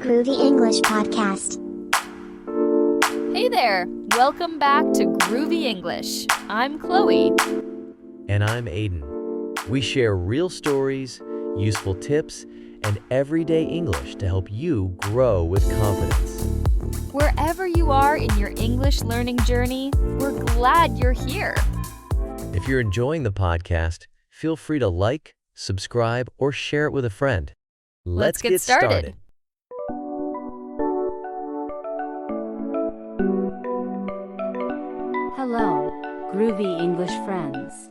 Groovy English Podcast. Hey there! Welcome back to Groovy English. I'm Chloe. And I'm Aiden. We share real stories, useful tips, and everyday English to help you grow with confidence. Wherever you are in your English learning journey, we're glad you're here. If you're enjoying the podcast, feel free to like, subscribe, or share it with a friend. Let's get started. Hello, Groovy English friends.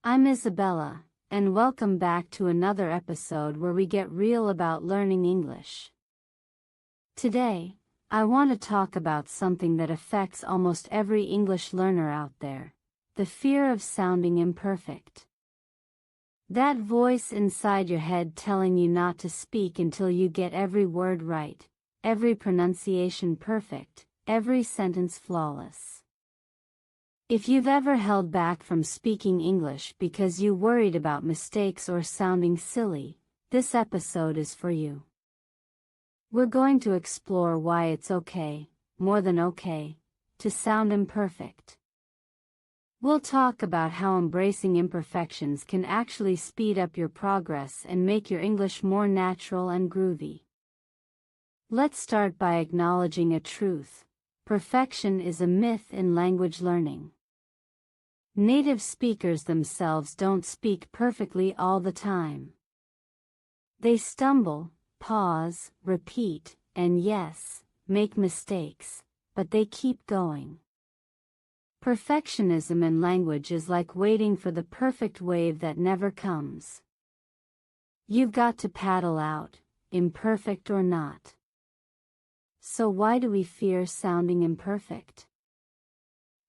I'm Isabella, and welcome back to another episode where we get real about learning English. Today, I want to talk about something that affects almost every English learner out there: the fear of sounding imperfect. That voice inside your head telling you not to speak until you get every word right, every pronunciation perfect, every sentence flawless. If you've ever held back from speaking English because you worried about mistakes or sounding silly, this episode is for you. We're going to explore why it's okay, more than okay, to sound imperfect. We'll talk about how embracing imperfections can actually speed up your progress and make your English more natural and groovy. Let's start by acknowledging a truth: perfection is a myth in language learning. Native speakers themselves don't speak perfectly all the time. They stumble, pause, repeat, and yes, make mistakes, but they keep going. Perfectionism in language is like waiting for the perfect wave that never comes. You've got to paddle out, imperfect or not. So why do we fear sounding imperfect?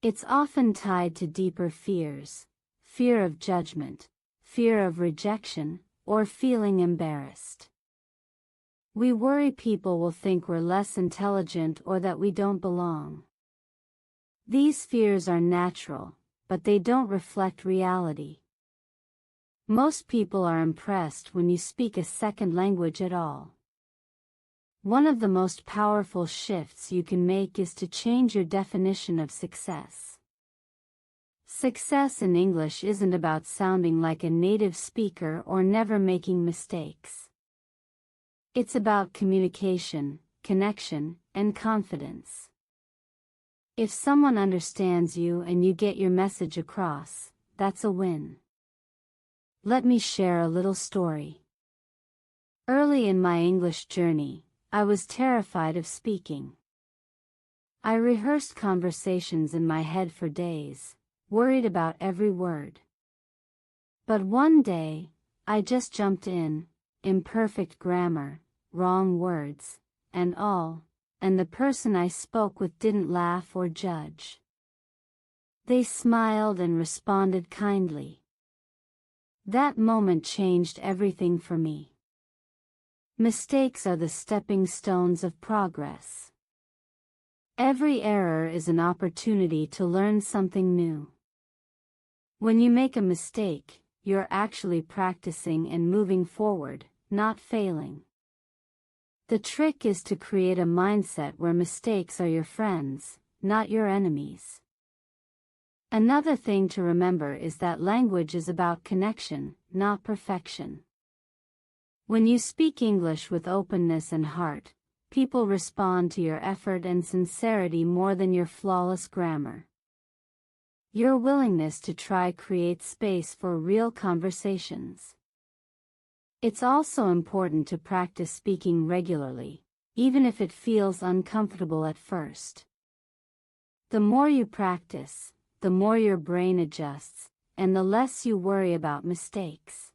It's often tied to deeper fears: fear of judgment, fear of rejection, or feeling embarrassed. We worry people will think we're less intelligent or that we don't belong. These fears are natural, but they don't reflect reality. Most people are impressed when you speak a second language at all. One of the most powerful shifts you can make is to change your definition of success. Success in English isn't about sounding like a native speaker or never making mistakes. It's about communication, connection, and confidence. If someone understands you and you get your message across, that's a win. Let me share a little story. Early in my English journey, I was terrified of speaking. I rehearsed conversations in my head for days, worried about every word. But one day, I just jumped in, imperfect grammar, wrong words, and all, and the person I spoke with didn't laugh or judge. They smiled and responded kindly. That moment changed everything for me. Mistakes are the stepping stones of progress. Every error is an opportunity to learn something new. When you make a mistake, you're actually practicing and moving forward, not failing. The trick is to create a mindset where mistakes are your friends, not your enemies. Another thing to remember is that language is about connection, not perfection. When you speak English with openness and heart, people respond to your effort and sincerity more than your flawless grammar. Your willingness to try creates space for real conversations. It's also important to practice speaking regularly, even if it feels uncomfortable at first. The more you practice, the more your brain adjusts, and the less you worry about mistakes.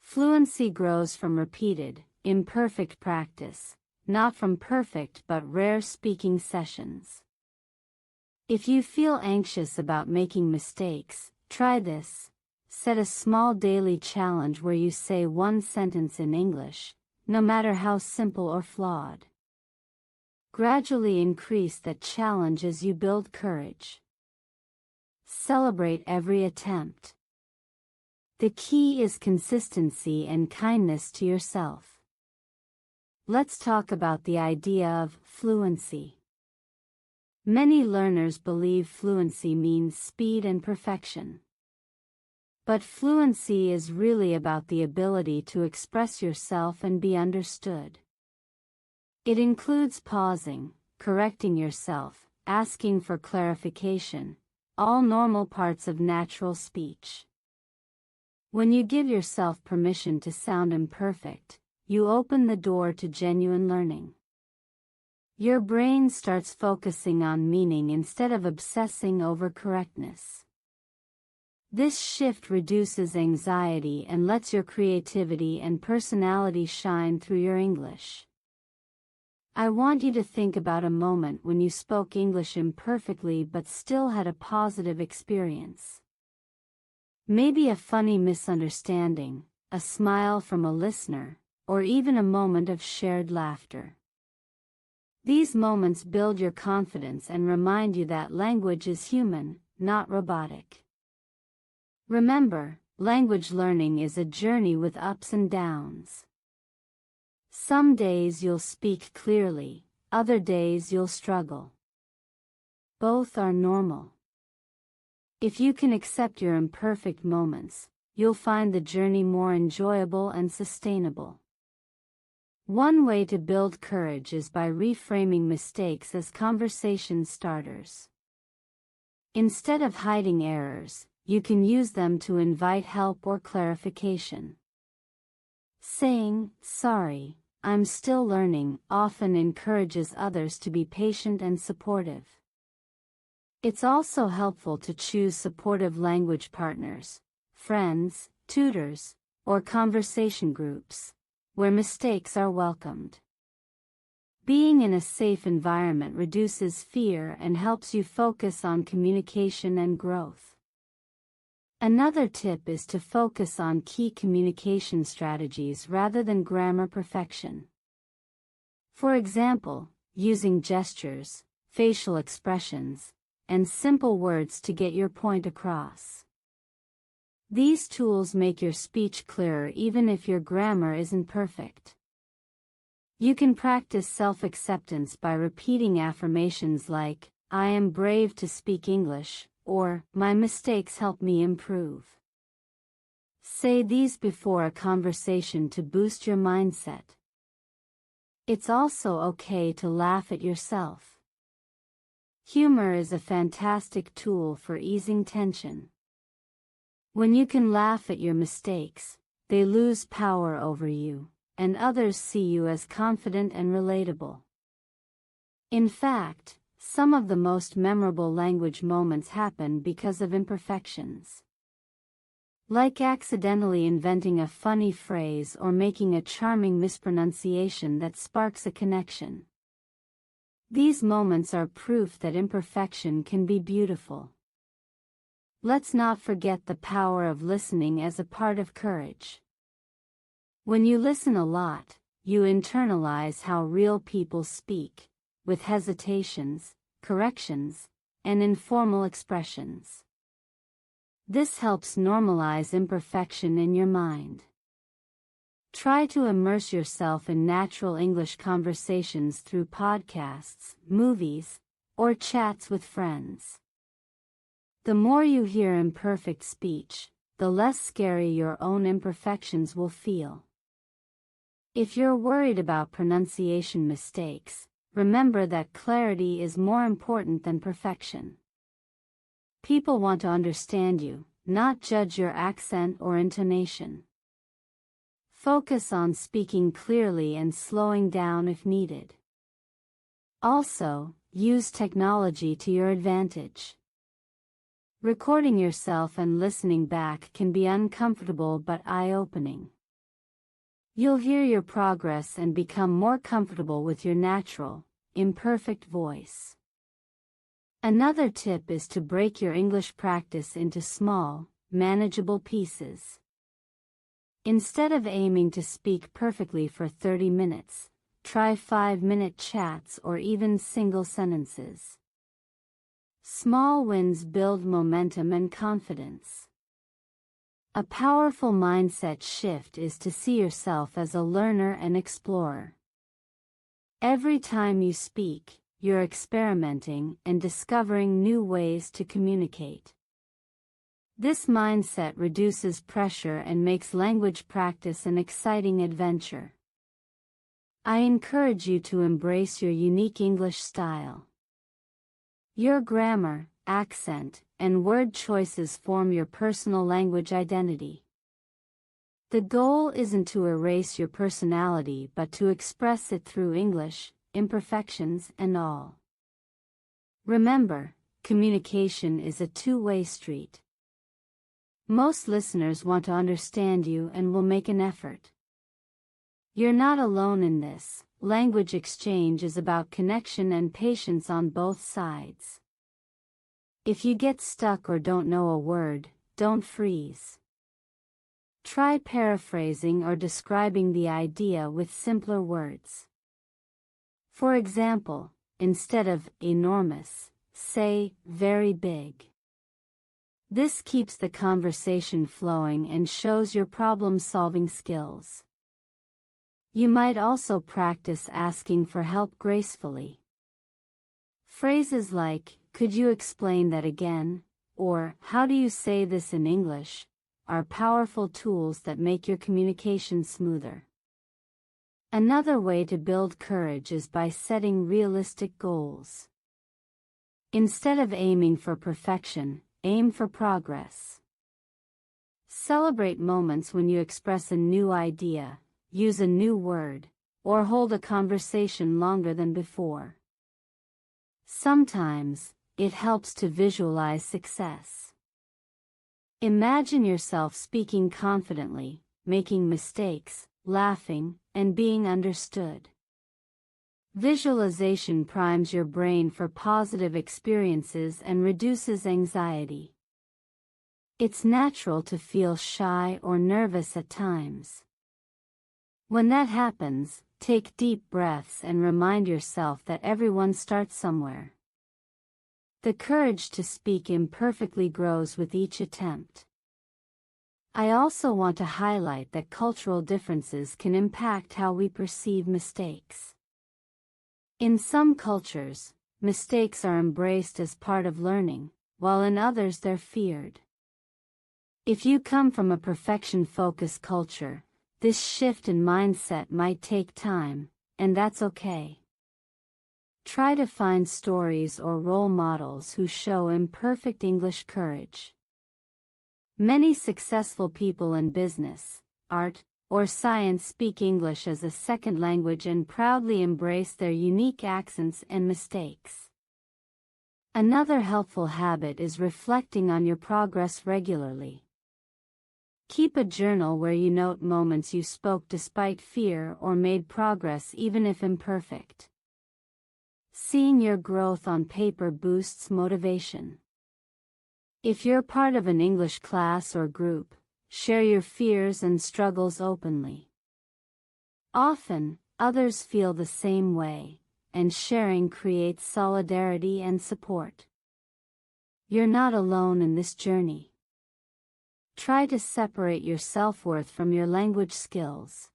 Fluency grows from repeated, imperfect practice, not from perfect but rare speaking sessions. If you feel anxious about making mistakes, try this. Set a small daily challenge where you say one sentence in English, no matter how simple or flawed. Gradually increase that challenge as you build courage. Celebrate every attempt. The key is consistency and kindness to yourself. let's talk about the idea of fluency. Many learners believe fluency means speed and perfection. But fluency is really about the ability to express yourself and be understood. It includes pausing, correcting yourself, asking for clarification, all normal parts of natural speech. When you give yourself permission to sound imperfect, you open the door to genuine learning. Your brain starts focusing on meaning instead of obsessing over correctness. This shift reduces anxiety and lets your creativity and personality shine through your English. I want you to think about a moment when you spoke English imperfectly but still had a positive experience. Maybe a funny misunderstanding, a smile from a listener, or even a moment of shared laughter. These moments build your confidence and remind you that language is human, not robotic. Remember, language learning is a journey with ups and downs. Some days you'll speak clearly, other days you'll struggle. Both are normal. If you can accept your imperfect moments, you'll find the journey more enjoyable and sustainable. One way to build courage is by reframing mistakes as conversation starters. Instead of hiding errors, you can use them to invite help or clarification. Saying, "Sorry, I'm still learning," often encourages others to be patient and supportive. It's also helpful to choose supportive language partners, friends, tutors, or conversation groups, where mistakes are welcomed. Being in a safe environment reduces fear and helps you focus on communication and growth. Another tip is to focus on key communication strategies rather than grammar perfection. For example, using gestures, facial expressions, and simple words to get your point across. These tools make your speech clearer even if your grammar isn't perfect. You can practice self-acceptance by repeating affirmations like, "I am brave to speak English," or "My mistakes help me improve." Say these before a conversation to boost your mindset. It's also okay to laugh at yourself. Humor is a fantastic tool for easing tension. When you can laugh at your mistakes, they lose power over you, and others see you as confident and relatable. In fact, some of the most memorable language moments happen because of imperfections. Like accidentally inventing a funny phrase or making a charming mispronunciation that sparks a connection. These moments are proof that imperfection can be beautiful. Let's not forget the power of listening as a part of courage. When you listen a lot, you internalize how real people speak, with hesitations, corrections, and informal expressions. This helps normalize imperfection in your mind. Try to immerse yourself in natural English conversations through podcasts, movies, or chats with friends. The more you hear imperfect speech, the less scary your own imperfections will feel. If you're worried about pronunciation mistakes, remember that clarity is more important than perfection. People want to understand you, not judge your accent or intonation. Focus on speaking clearly and slowing down if needed. Also, use technology to your advantage. Recording yourself and listening back can be uncomfortable but eye-opening. You'll hear your progress and become more comfortable with your natural, imperfect voice. Another tip is to break your English practice into small, manageable pieces. Instead of aiming to speak perfectly for 30 minutes, try 5-minute chats or even single sentences. Small wins build momentum and confidence. A powerful mindset shift is to see yourself as a learner and explorer. Every time you speak, you're experimenting and discovering new ways to communicate. This mindset reduces pressure and makes language practice an exciting adventure. I encourage you to embrace your unique English style. Your grammar, accent, and word choices form your personal language identity. The goal isn't to erase your personality but to express it through English, imperfections and all. Remember, communication is a two-way street. Most listeners want to understand you and will make an effort. You're not alone in this. Language exchange is about connection and patience on both sides. If you get stuck or don't know a word, don't freeze. Try paraphrasing or describing the idea with simpler words. For example, instead of enormous, say very big. This keeps the conversation flowing and shows your problem-solving skills. You might also practice asking for help gracefully. Phrases like, "Could you explain that again?" or "How do you say this in English?" are powerful tools that make your communication smoother. Another way to build courage is by setting realistic goals. Instead of aiming for perfection, aim for progress. Celebrate moments when you express a new idea, use a new word, or hold a conversation longer than before. Sometimes, it helps to visualize success. Imagine yourself speaking confidently, making mistakes, laughing, and being understood. Visualization primes your brain for positive experiences and reduces anxiety. It's natural to feel shy or nervous at times. When that happens, take deep breaths and remind yourself that everyone starts somewhere. The courage to speak imperfectly grows with each attempt. I also want to highlight that cultural differences can impact how we perceive mistakes. In some cultures, mistakes are embraced as part of learning, while in others they're feared. If you come from a perfection-focused culture, this shift in mindset might take time, and that's okay. Try to find stories or role models who show imperfect English courage. Many successful people in business, art, or science speak English as a second language and proudly embrace their unique accents and mistakes. Another helpful habit is reflecting on your progress regularly. Keep a journal where you note moments you spoke despite fear or made progress even if imperfect. Seeing your growth on paper boosts motivation. If you're part of an English class or group, share your fears and struggles openly. Often, others feel the same way, and sharing creates solidarity and support. You're not alone in this journey. Try to separate your self-worth from your language skills.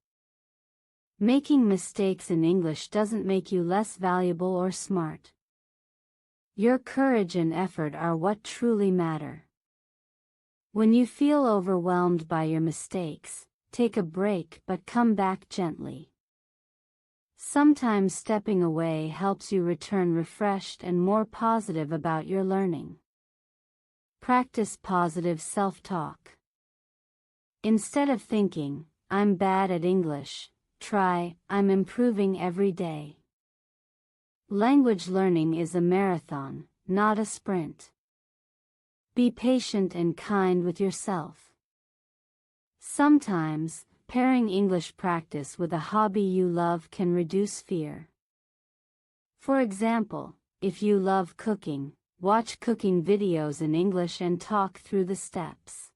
Making mistakes in English doesn't make you less valuable or smart. Your courage and effort are what truly matter. When you feel overwhelmed by your mistakes, take a break but come back gently. Sometimes stepping away helps you return refreshed and more positive about your learning. Practice positive self-talk. Instead of thinking, "I'm bad at English," try, "I'm improving every day." Language learning is a marathon, not a sprint. Be patient and kind with yourself. Sometimes, pairing English practice with a hobby you love can reduce fear. For example, if you love cooking, watch cooking videos in English and talk through the steps.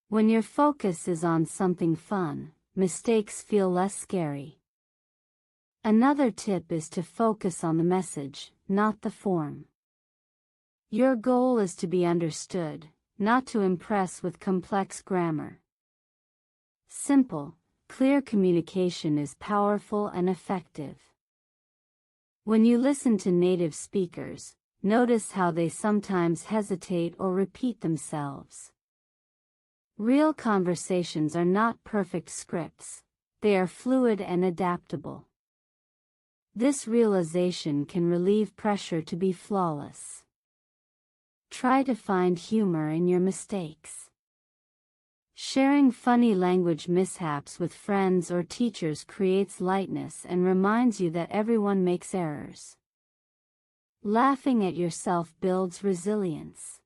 When your focus is on something fun, mistakes feel less scary. Another tip is to focus on the message, not the form. Your goal is to be understood, not to impress with complex grammar. Simple, clear communication is powerful and effective. When you listen to native speakers, notice how they sometimes hesitate or repeat themselves. Real conversations are not perfect scripts, they are fluid and adaptable. This realization can relieve pressure to be flawless. Try to find humor in your mistakes. Sharing funny language mishaps with friends or teachers creates lightness and reminds you that everyone makes errors. Laughing at yourself builds resilience.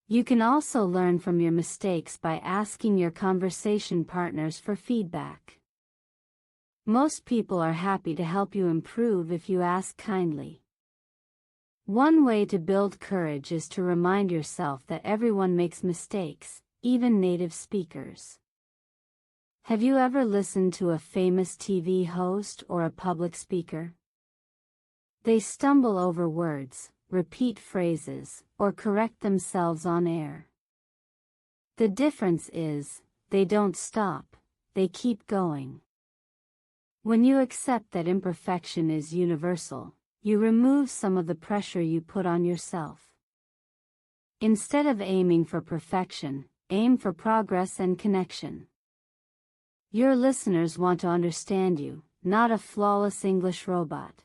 You can also learn from your mistakes by asking your conversation partners for feedback. Most people are happy to help you improve if you ask kindly. One way to build courage is to remind yourself that everyone makes mistakes, even native speakers. Have you ever listened to a famous TV host or a public speaker? They stumble over words, repeat phrases, or correct themselves on air. The difference is, they don't stop, they keep going. When you accept that imperfection is universal, you remove some of the pressure you put on yourself. Instead of aiming for perfection, aim for progress and connection. Your listeners want to understand you, not a flawless English robot.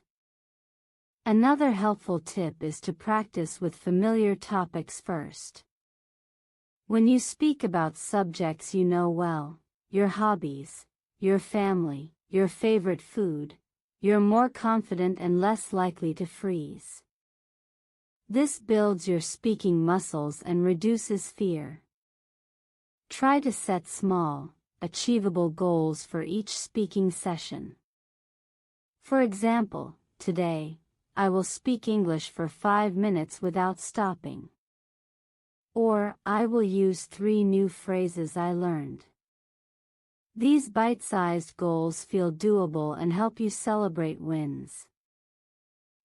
Another helpful tip is to practice with familiar topics first. When you speak about subjects you know well, your hobbies, your family, your favorite food, you're more confident and less likely to freeze. This builds your speaking muscles and reduces fear. Try to set small, achievable goals for each speaking session. For example, today, I will speak English for 5 minutes without stopping. Or, I will use 3 new phrases I learned. These bite-sized goals feel doable and help you celebrate wins.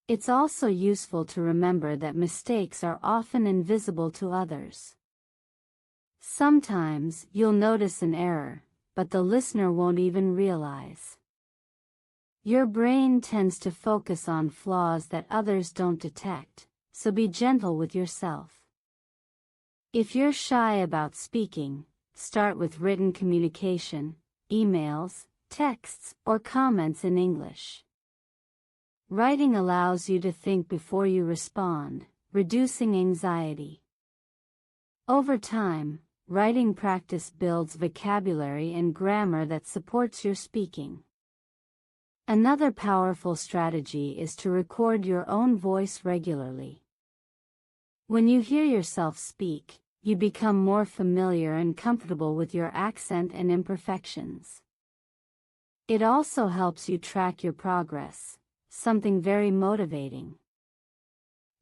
It's also useful to remember that mistakes are often invisible to others. Sometimes, you'll notice an error, but the listener won't even realize. Your brain tends to focus on flaws that others don't detect, so be gentle with yourself. If you're shy about speaking, start with written communication, emails, texts, or comments in English. Writing allows you to think before you respond, reducing anxiety. Over time, writing practice builds vocabulary and grammar that supports your speaking. Another powerful strategy is to record your own voice regularly. When you hear yourself speak, you become more familiar and comfortable with your accent and imperfections. It also helps you track your progress, something very motivating.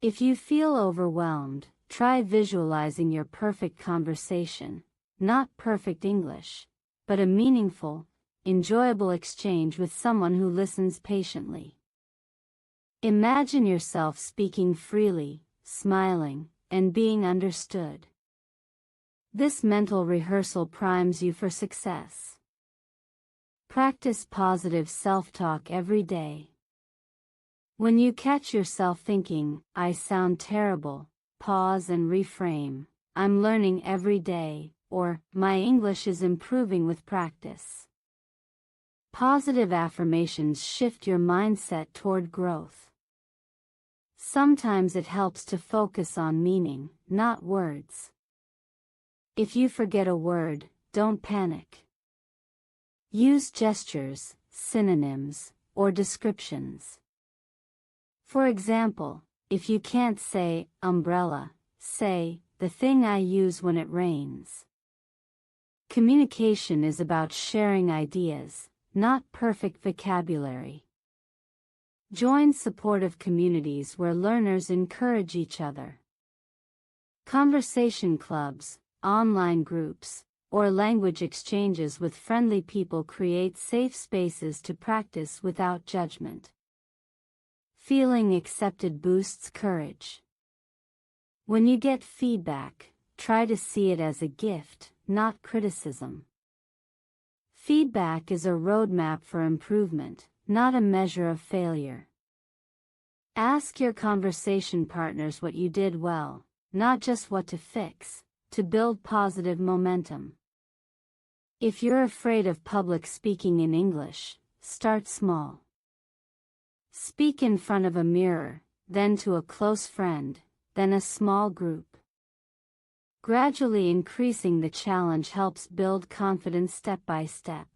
If you feel overwhelmed, try visualizing your perfect conversation, not perfect English, but a meaningful, enjoyable exchange with someone who listens patiently. Imagine yourself speaking freely, smiling, and being understood. This mental rehearsal primes you for success. Practice positive self-talk every day. When you catch yourself thinking, "I sound terrible," pause and reframe, "I'm learning every day," or "My English is improving with practice." Positive affirmations shift your mindset toward growth. Sometimes it helps to focus on meaning, not words. If you forget a word, don't panic. Use gestures, synonyms, or descriptions. For example, if you can't say umbrella, say the thing I use when it rains. Communication is about sharing ideas, not perfect vocabulary. Join supportive communities where learners encourage each other. Conversation clubs, online groups, or language exchanges with friendly people create safe spaces to practice without judgment. Feeling accepted boosts courage. When you get feedback, try to see it as a gift, not criticism. Feedback is a roadmap for improvement, not a measure of failure. Ask your conversation partners what you did well, not just what to fix, to build positive momentum. If you're afraid of public speaking in English, start small. Speak in front of a mirror, then to a close friend, then a small group. Gradually increasing the challenge helps build confidence step by step.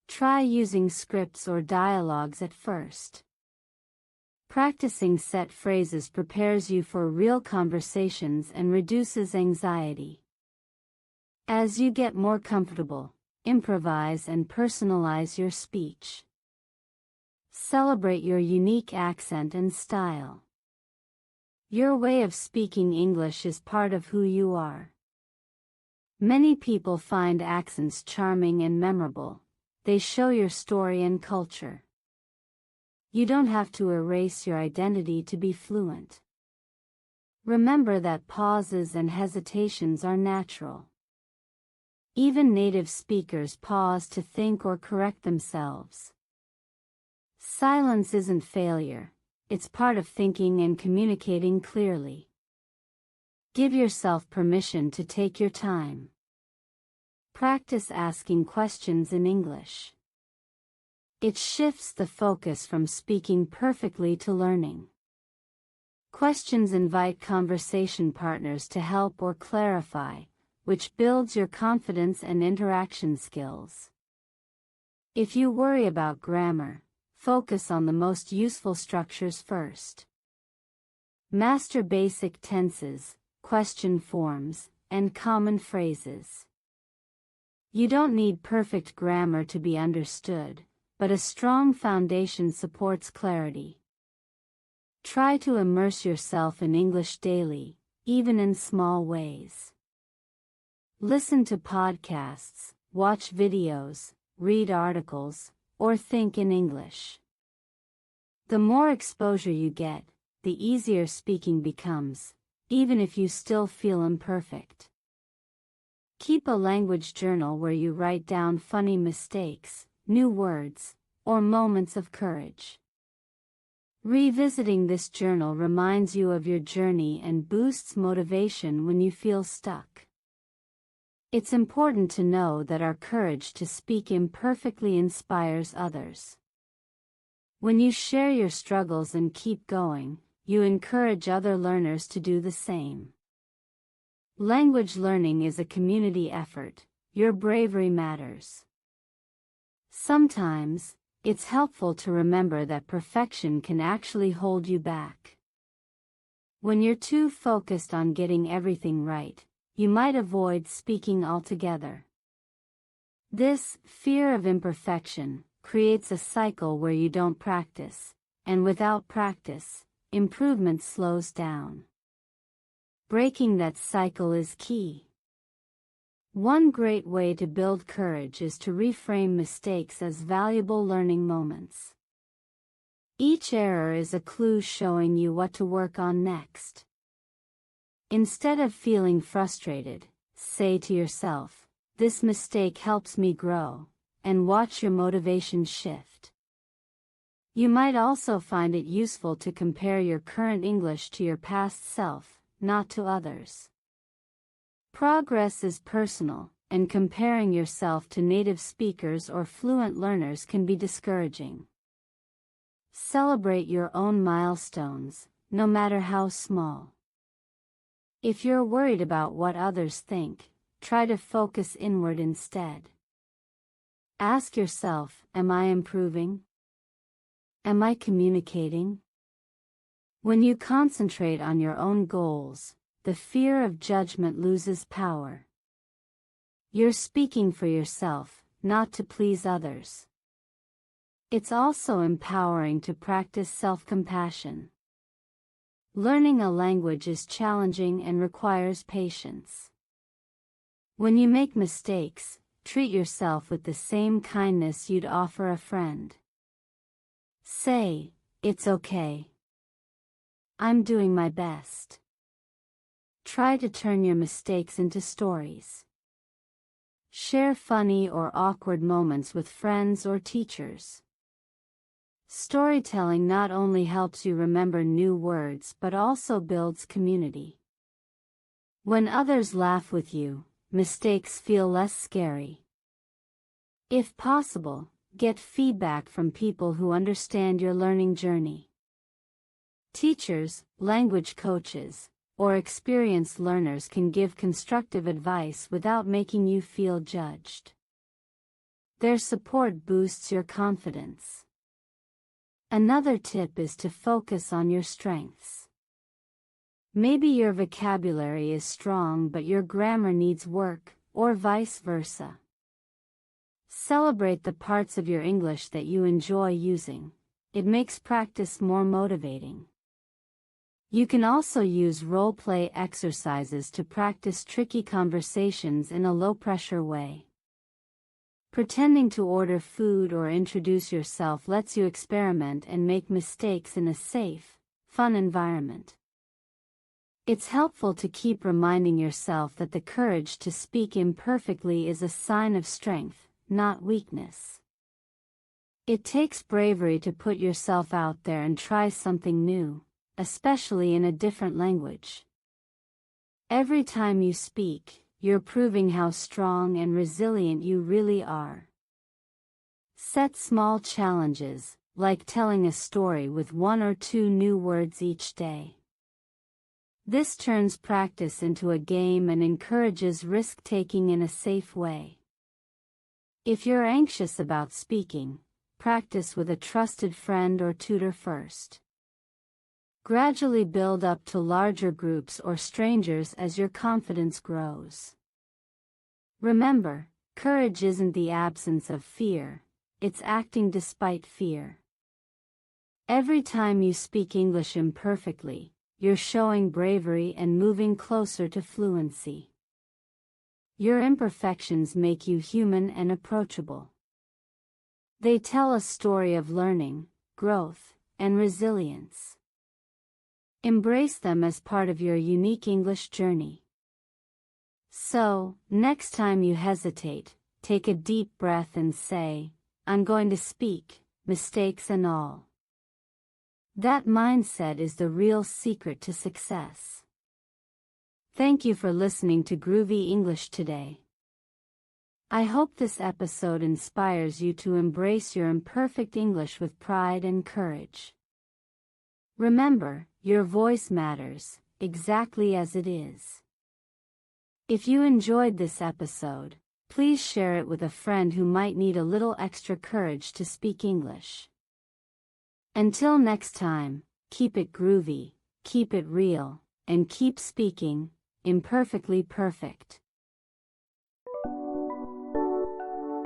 Try using scripts or dialogues at first. Practicing set phrases prepares you for real conversations and reduces anxiety. As you get more comfortable, improvise and personalize your speech. Celebrate your unique accent and style. Your way of speaking English is part of who you are. Many people find accents charming and memorable. They show your story and culture. You don't have to erase your identity to be fluent. Remember that pauses and hesitations are natural. Even native speakers pause to think or correct themselves. Silence isn't failure, it's part of thinking and communicating clearly. Give yourself permission to take your time. Practice asking questions in English. It shifts the focus from speaking perfectly to learning. Questions invite conversation partners to help or clarify, which builds your confidence and interaction skills. If you worry about grammar, focus on the most useful structures first. Master basic tenses, question forms, and common phrases. You don't need perfect grammar to be understood, but a strong foundation supports clarity. Try to immerse yourself in English daily, even in small ways. Listen to podcasts, watch videos, read articles, or think in English. The more exposure you get, the easier speaking becomes, even if you still feel imperfect. Keep a language journal where you write down funny mistakes, new words, or moments of courage. Revisiting this journal reminds you of your journey and boosts motivation when you feel stuck. It's important to know that our courage to speak imperfectly inspires others. When you share your struggles and keep going, you encourage other learners to do the same. Language learning is a community effort. Your bravery matters. Sometimes, it's helpful to remember that perfection can actually hold you back. When you're too focused on getting everything right, you might avoid speaking altogether. This fear of imperfection creates a cycle where you don't practice, and without practice, improvement slows down. Breaking that cycle is key. One great way to build courage is to reframe mistakes as valuable learning moments. Each error is a clue showing you what to work on next. Instead of feeling frustrated, say to yourself, "This mistake helps me grow," and watch your motivation shift. You might also find it useful to compare your current English to your past self, not to others. Progress is personal, and comparing yourself to native speakers or fluent learners can be discouraging. Celebrate your own milestones, no matter how small. If you're worried about what others think, try to focus inward instead. Ask yourself, am I improving? Am I communicating? When you concentrate on your own goals, the fear of judgment loses power. You're speaking for yourself, not to please others. It's also empowering to practice self-compassion. Learning a language is challenging and requires patience. When you make mistakes, treat yourself with the same kindness you'd offer a friend. Say, "It's okay. I'm doing my best." Try to turn your mistakes into stories. Share funny or awkward moments with friends or teachers. Storytelling not only helps you remember new words but also builds community. When others laugh with you, mistakes feel less scary. If possible, get feedback from people who understand your learning journey. Teachers, language coaches, or experienced learners can give constructive advice without making you feel judged. Their support boosts your confidence. Another tip is to focus on your strengths. Maybe your vocabulary is strong but your grammar needs work, or vice versa. Celebrate the parts of your English that you enjoy using. It makes practice more motivating. You can also use role-play exercises to practice tricky conversations in a low-pressure way. Pretending to order food or introduce yourself lets you experiment and make mistakes in a safe, fun environment. It's helpful to keep reminding yourself that the courage to speak imperfectly is a sign of strength, not weakness. It takes bravery to put yourself out there and try something new, especially in a different language. Every time you speak, you're proving how strong and resilient you really are. Set small challenges, like telling a story with 1 or 2 new words each day. This turns practice into a game and encourages risk-taking in a safe way. If you're anxious about speaking, practice with a trusted friend or tutor first. Gradually build up to larger groups or strangers as your confidence grows. Remember, courage isn't the absence of fear, it's acting despite fear. Every time you speak English imperfectly, you're showing bravery and moving closer to fluency. Your imperfections make you human and approachable. They tell a story of learning, growth, and resilience. Embrace them as part of your unique English journey. So, next time you hesitate, take a deep breath and say, "I'm going to speak, mistakes and all." That mindset is the real secret to success. Thank you for listening to Groovy English today. I hope this episode inspires you to embrace your imperfect English with pride and courage. Remember, your voice matters, exactly as it is. If you enjoyed this episode, please share it with a friend who might need a little extra courage to speak English. Until next time, keep it groovy, keep it real, and keep speaking imperfectly perfect.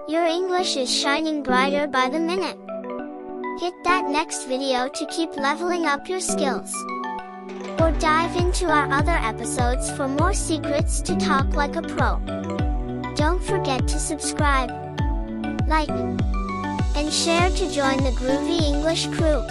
Your English is shining brighter by the minute. Hit that next video to keep leveling up your skills. Or dive into our other episodes for more secrets to talk like a pro. Don't forget to subscribe, like, and share to join the Groovy English crew.